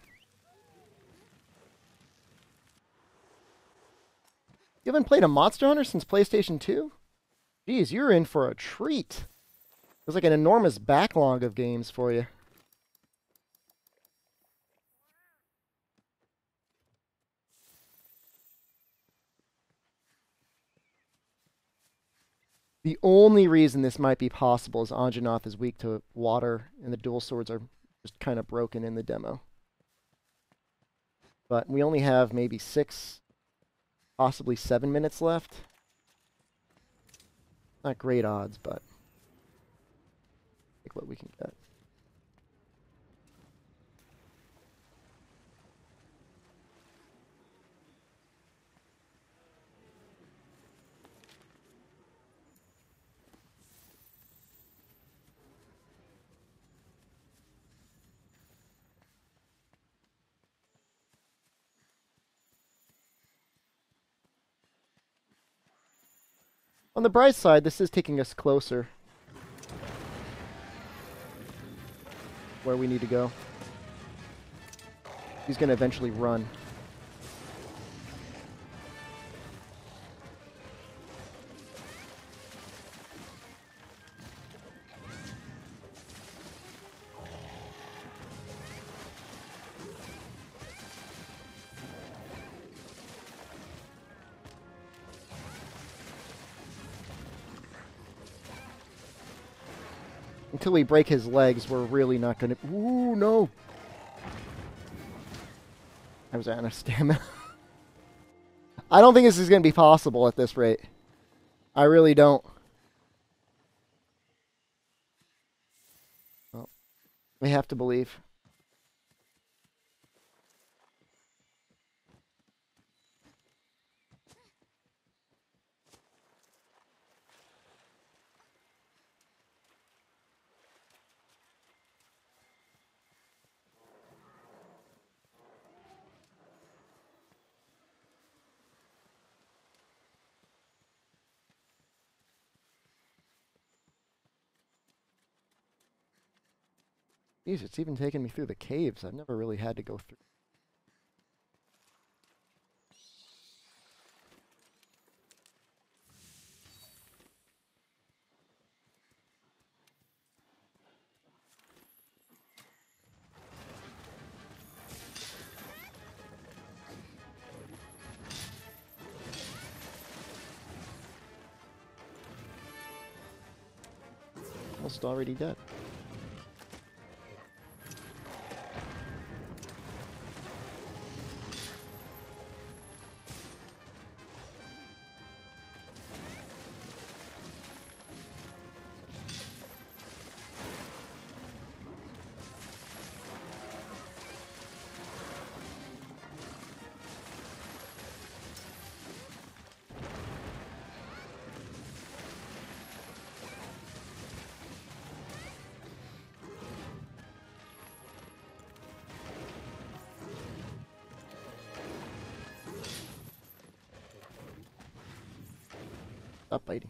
You haven't played a Monster Hunter since PlayStation 2? Jeez, you're in for a treat. There's like an enormous backlog of games for you. The only reason this might be possible is Anjanath is weak to water, and the dual swords are just kind of broken in the demo. But we only have maybe 6, possibly 7 minutes left. Not great odds, but take what we can get. On the bright side, this is taking us closer where we need to go. He's going to eventually run. Until we break his legs, we're really not going to... Ooh, no! I was out of stamina. I don't think this is going to be possible at this rate. I really don't. Well, we have to believe. Jeez, it's even taken me through the caves. I've never really had to go through. Almost already dead. Stop fighting.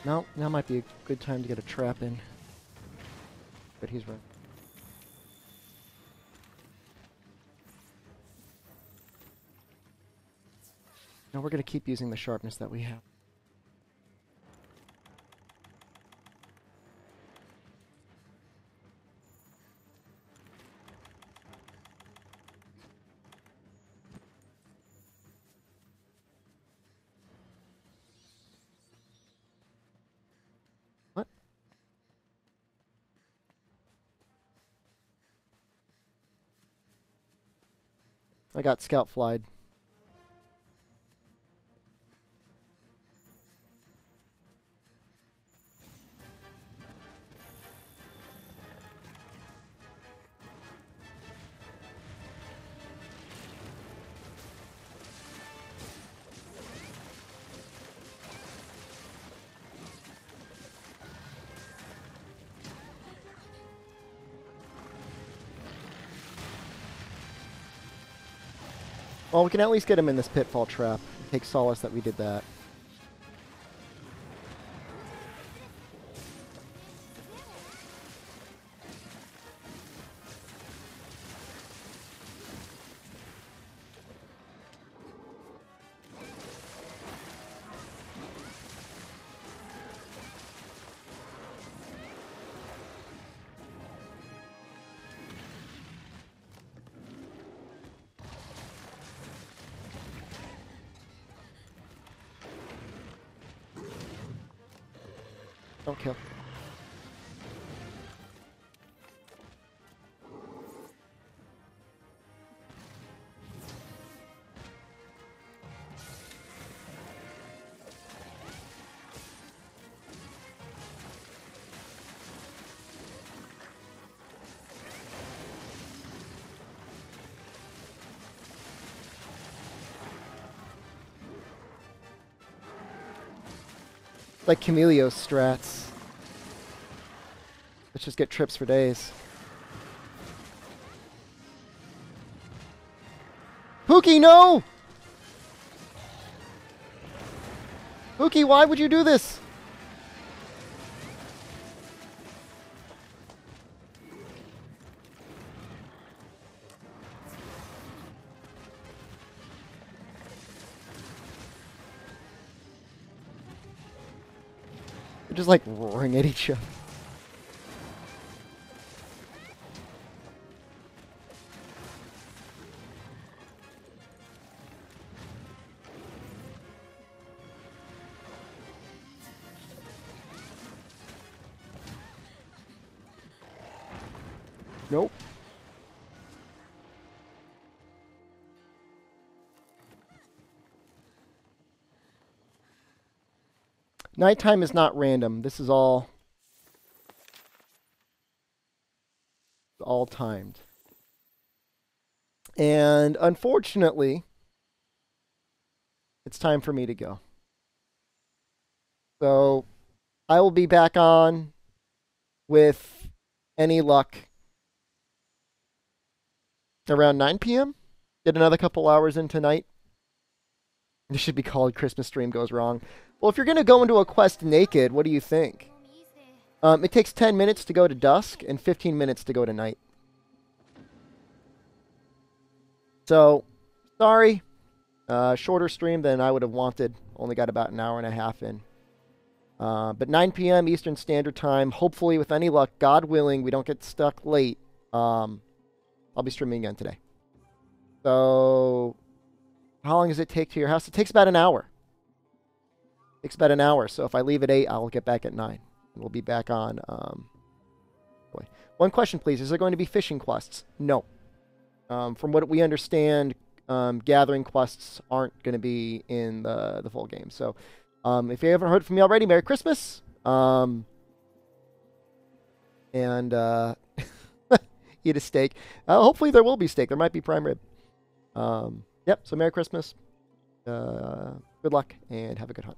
No, now might be a good time to get a trap in. But he's right. No, we're going to keep using the sharpness that we have. What? I got scout flied. Well, we can at least get him in this pitfall trap. Take solace that we did that. Don't kill. Like Camilleo's strats. Let's just get trips for days. Pookie, no! Pookie, why would you do this? They're just like roaring at each other. Nope. Nighttime is not random. This is all timed. And unfortunately, it's time for me to go. So I will be back on with any luck around 9 p.m. Get another couple hours in tonight. This should be called Christmas Stream Goes Wrong. Well, if you're going to go into a quest naked, what do you think? It takes 10 minutes to go to dusk and 15 minutes to go to night. So, sorry. Shorter stream than I would have wanted. Only got about an hour and a half in. But 9 p.m. Eastern Standard Time. Hopefully, with any luck, God willing, we don't get stuck late. I'll be streaming again today. So, how long does it take to your house? It takes about an hour. It takes about an hour. So if I leave at 8, I'll get back at 9. And we'll be back on. Boy. One question, please. Is there going to be fishing quests? No. From what we understand, gathering quests aren't going to be in the full game. So if you haven't heard from me already, Merry Christmas. And eat a steak. Hopefully there will be steak. There might be prime rib. Yep, so Merry Christmas. Good luck, and have a good hunt.